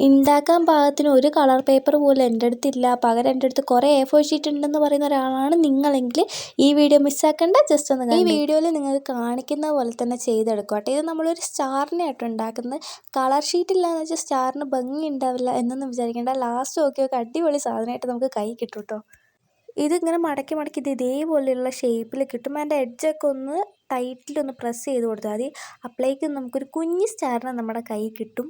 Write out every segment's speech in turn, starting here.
ഉണ്ടാക്കാൻ പാകത്തിന് ഒരു കളർ പേപ്പർ പോലും എൻ്റെ അടുത്തില്ല. പകരം എൻ്റെ അടുത്ത് കുറേ A4 ഷീറ്റ് ഉണ്ടെന്ന് പറയുന്ന ഒരാളാണ് നിങ്ങളെങ്കിൽ ഈ വീഡിയോ മിസ്സാക്കേണ്ട. ജസ്റ്റ് ഒന്ന് ഈ വീഡിയോയിൽ നിങ്ങൾക്ക് കാണിക്കുന്ന പോലെ തന്നെ ചെയ്തെടുക്കുക കേട്ടോ. ഇത് നമ്മളൊരു സ്റ്റാറിനായിട്ട് ഉണ്ടാക്കുന്നത്. കളർ ഷീറ്റ് ഇല്ലാന്ന് വെച്ചാൽ സ്റ്റാറിന് ഭംഗി ഉണ്ടാവില്ല എന്നൊന്നും വിചാരിക്കേണ്ട. ലാസ്റ്റ് നോക്കിയൊക്കെ അടിപൊളി സാധനമായിട്ട് നമുക്ക് കൈ കിട്ടും കേട്ടോ. ഇതിങ്ങനെ മടക്കി മടക്കി ഇത് ഇതേപോലെയുള്ള ഷേപ്പിൽ കിട്ടും. അതിൻ്റെ എഡ്ജൊക്കെ ഒന്ന് ടൈറ്റിലൊന്ന് പ്രസ് ചെയ്ത് കൊടുത്താൽ മതി. അപ്പോഴേക്കും നമുക്കൊരു കുഞ്ഞ് സ്റ്റാറിന് നമ്മുടെ കൈ കിട്ടും.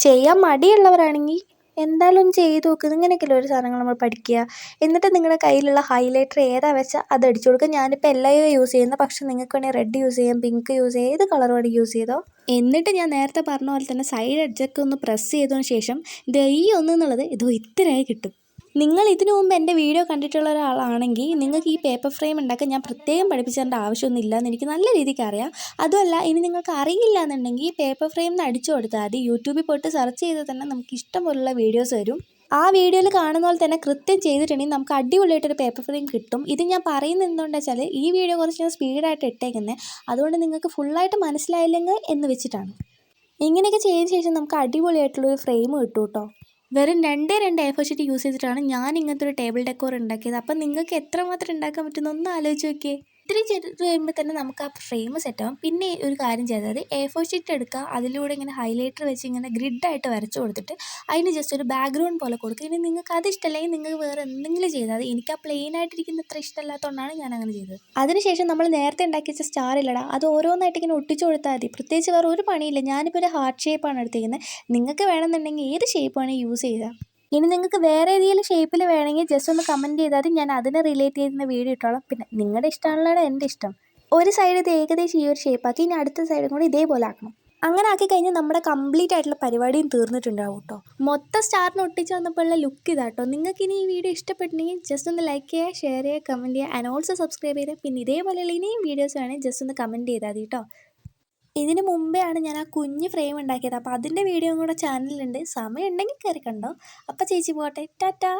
ചെയ്യാൻ മടിയുള്ളവരാണെങ്കിൽ എന്തായാലും ഒന്ന് ചെയ്ത് നോക്കുക. ഇങ്ങനെയൊക്കെയല്ലേ ഒരു സാധനങ്ങൾ നമ്മൾ പഠിക്കുക. എന്നിട്ട് നിങ്ങളുടെ കയ്യിലുള്ള ഹൈലൈറ്റർ ഏതാ വെച്ചാൽ അത് അടിച്ചു കൊടുക്കുക. ഞാനിപ്പോൾ എല്ലാവരും യൂസ് ചെയ്യുന്നത്. പക്ഷേ നിങ്ങൾക്ക് വേണമെങ്കിൽ റെഡ് യൂസ് ചെയ്യാം, പിങ്ക് യൂസ് ചെയ്യാം, ഏത് കളർ വേണമെങ്കിൽ യൂസ് ചെയ്തോ. എന്നിട്ട് ഞാൻ നേരത്തെ പറഞ്ഞ പോലെ തന്നെ സൈഡ് എഡ്ജൊക്കെ ഒന്ന് പ്രസ് ചെയ്തതിന് ശേഷം ഇത് ഈ ഒന്നെന്നുള്ളത് ഇതോ ഇത്രയായി കിട്ടും. നിങ്ങൾ ഇതിനു മുമ്പ് എൻ്റെ വീഡിയോ കണ്ടിട്ടുള്ള ഒരാളാണെങ്കിൽ നിങ്ങൾക്ക് ഈ പേപ്പർ ഫ്രെയിം ഉണ്ടാക്കാൻ ഞാൻ പ്രത്യേകം പഠിപ്പിച്ചു തരേണ്ട ആവശ്യമൊന്നുമില്ല എന്ന് എനിക്ക് നല്ല രീതിക്ക് അറിയാം. അതുമല്ല, ഇനി നിങ്ങൾക്ക് അറിയില്ല എന്നുണ്ടെങ്കിൽ പേപ്പർ ഫ്രെയിം എന്ന് അടിച്ചു കൊടുത്താൽ മതി. യൂട്യൂബിൽ പോയിട്ട് സെർച്ച് ചെയ്താൽ തന്നെ നമുക്ക് ഇഷ്ടംപോലുള്ള വീഡിയോസ് വരും. ആ വീഡിയോയിൽ കാണുന്ന പോലെ തന്നെ കൃത്യം ചെയ്തിട്ടുണ്ടെങ്കിൽ നമുക്ക് അടിപൊളിയായിട്ടൊരു പേപ്പർ ഫ്രെയിം കിട്ടും. ഇത് ഞാൻ പറയുന്നത് എന്തുകൊണ്ടാണെന്ന് വെച്ചാൽ ഈ വീഡിയോ കുറച്ച് സ്പീഡായിട്ട് ഇട്ടേക്കുന്നത്. അതുകൊണ്ട് നിങ്ങൾക്ക് ഫുള്ളായിട്ട് മനസ്സിലായില്ലെങ്കിൽ എന്ന് വെച്ചിട്ടാണ്. ഇങ്ങനെയൊക്കെ ചെയ്ത ശേഷം നമുക്ക് അടിപൊളിയായിട്ടുള്ളൊരു ഫ്രെയിം കിട്ടും കേട്ടോ. വെറും രണ്ടേ A4 ഷീറ്റ് യൂസ് ചെയ്തിട്ടാണ് ഞാൻ ഇങ്ങനത്തെ ഒരു ടേബിൾ ഡെക്കോർ ഉണ്ടാക്കിയത്. അപ്പം നിങ്ങൾക്ക് എത്രമാത്രം ഉണ്ടാക്കാൻ പറ്റുമെന്ന് ഒന്ന് ആലോചിച്ച് നോക്കിയേ. ഇത്രയും ചെയ്ത് കഴിയുമ്പോൾ തന്നെ നമുക്ക് ആ ഫ്രെയിം സെറ്റാകും. പിന്നെ ഒരു കാര്യം ചെയ്താൽ A4 ഷീറ്റ് എടുക്കുക, അതിലൂടെ ഇങ്ങനെ ഹൈലൈറ്റർ വെച്ച് ഇങ്ങനെ ഗ്രിഡായിട്ട് വരച്ച് കൊടുത്തിട്ട് അതിന് ജസ്റ്റ് ഒരു ബാക്ക്ഗ്രൗണ്ട് പോലെ കൊടുക്കുക. ഇനി നിങ്ങൾക്ക് അത് ഇഷ്ടമല്ലെങ്കിൽ നിങ്ങൾക്ക് വേറെ എന്തെങ്കിലും ചെയ്താൽ മതി. എനിക്ക് ആ പ്ലെയിൻ ആയിട്ടിരിക്കുന്ന അത്ര ഇഷ്ടമല്ലാത്തതുകൊണ്ടാണ് ഞാൻ അങ്ങനെ ചെയ്തത്. അതിനുശേഷം നമ്മൾ നേരത്തെ ഉണ്ടാക്കി വെച്ച സ്റ്റാർ ഇല്ലടാ, അത് ഓരോന്നായിട്ട് ഇങ്ങനെ ഒട്ടിച്ചു കൊടുത്താൽ മതി. പ്രത്യേകിച്ച് വേറെ ഒരു പണിയില്ല. ഞാനിപ്പോൾ ഒരു ഹാർട്ട് ഷേപ്പാണ് എടുത്തിരിക്കുന്നത്. നിങ്ങൾക്ക് വേണമെന്നുണ്ടെങ്കിൽ ഏത് ഷേപ്പ് വേണമെങ്കിൽ യൂസ് ചെയ്യുക. ഇനി നിങ്ങൾക്ക് വേറെ ഏതെങ്കിലും ഷേപ്പിൽ വേണമെങ്കിൽ ജസ്റ്റ് ഒന്ന് കമൻറ്റ് ചെയ്താൽ ഞാൻ അതിനെ റിലേറ്റ് ചെയ്യുന്ന വീഡിയോ ഇട്ടോളാം. പിന്നെ നിങ്ങളുടെ ഇഷ്ടമാണല്ലോ എൻ്റെ ഇഷ്ടം. ഒരു സൈഡ് ഇത് ഏകദേശം ഈ ഒരു ഷേപ്പാക്കി, ഇനി അടുത്ത സൈഡും കൂടി ഇതേപോലെ ആക്കണം. അങ്ങനെ ആക്കി കഴിഞ്ഞാൽ നമ്മുടെ കംപ്ലീറ്റ് ആയിട്ടുള്ള പരിപാടിയും തീർന്നിട്ടുണ്ടാവും കേട്ടോ. മൊത്തം സ്റ്റാറിന് ഒട്ടിച്ച് വന്നപ്പോഴുള്ള ലുക്ക് ഇതാട്ടോ. നിങ്ങൾക്ക് ഇനി ഈ വീഡിയോ ഇഷ്ടപ്പെട്ടിട്ടുണ്ടെങ്കിൽ ജസ്റ്റ് ഒന്ന് ലൈക്ക് ചെയ്യുക, ഷെയർ ചെയ്യുക, കമൻറ്റ് ചെയ്യുക, ആൻഡ് ഓൾസോ സബ്സ്ക്രൈബ് ചെയ്യുക. പിന്നെ ഇതേപോലെയുള്ള ഇനിയും വീഡിയോസ് വേണമെങ്കിൽ ജസ്റ്റ് ഒന്ന് കമൻറ്റ് ചെയ്താൽ മതി കേട്ടോ. ഇതിന് മുമ്പേ ആണ് ഞാൻ ആ കുഞ്ഞ് ഫ്രെയിം ഉണ്ടാക്കിയത്. അപ്പോൾ അതിൻ്റെ വീഡിയോ കൂടെ ചാനലിലുണ്ട്. സമയം ഉണ്ടെങ്കിൽ കയറി കണ്ടോ. അപ്പോൾ ചേച്ചി പോട്ടെ, ടാറ്റാ.